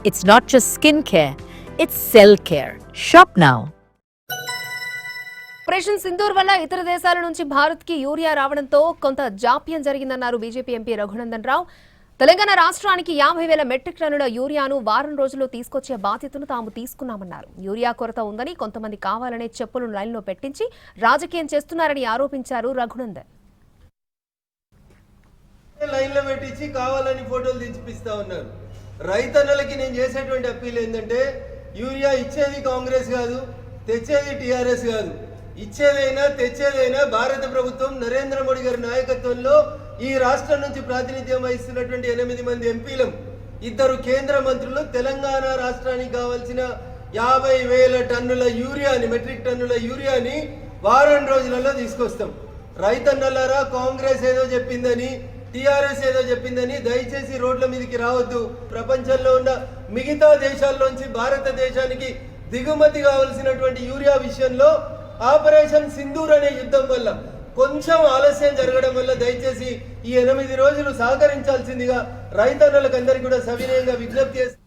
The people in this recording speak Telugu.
It's not just skin care, it's cell care. Shop now. Operation Sindoor వల్ల ఇతర దేశాల నుంచి భారత్కి యూరియా రావడంతో కొంత జాప్యం జరిగిందన్నారు బీజేపీ ఎంపీ రఘునందన్ రావు. తెలంగాణ రాష్ట్రానికి 50,000 మెట్రిక్ టన్నుల యూరియాను వారం రోజుల్లో తీసుకొచ్చే బాధ్యతను తాము తీసుకున్నామన్నారు. యూరియా కొరత ఉందని కొంతమంది కావాలనే చెప్పులను లైన్లో పెట్టించి రాజకీయం చేస్తున్నారని ఆరోపించారు రఘునందన్. లైన్లో పెట్టించి కావాలని ఫోటోలు దించిపిస్తా ఉన్నారు. రైతన్నలకి నేను చేసేటువంటి అప్పీల్ ఏంటంటే, యూరియా ఇచ్చేది కాంగ్రెస్ కాదు, తెచ్చేది టీఆర్ఎస్ కాదు. ఇచ్చేదైనా తెచ్చేదైనా భారత ప్రభుత్వం నరేంద్ర మోడీ గారి నాయకత్వంలో ఈ రాష్ట్రం నుంచి ప్రాతినిధ్యం వహిస్తున్నటువంటి 8 మంది ఎంపీలం, 2 కేంద్ర మంత్రులు తెలంగాణ రాష్ట్రానికి కావాల్సిన 50,000 టన్నుల యూరియాని, మెట్రిక్ టన్నుల యూరియాని వారం రోజులలో తీసుకొస్తాం. రైతన్నలారా, కాంగ్రెస్ ఏదో చెప్పిందని, టీఆర్ఎస్ ఏదో చెప్పిందని దయచేసి రోడ్ల మీదకి రావద్దు. ప్రపంచంలో ఉన్న మిగతా దేశాల్లోంచి భారతదేశానికి దిగుమతి కావలసినటువంటి యూరియా విషయంలో ఆపరేషన్ సింధూర్ అనే యుద్ధం వల్ల కొంచెం ఆలస్యం జరగడం వల్ల దయచేసి ఈ 8 రోజులు సహకరించాల్సిందిగా రైతన్నలకు అందరికీ కూడా సవినయంగా విజ్ఞప్తి చేస్తారు.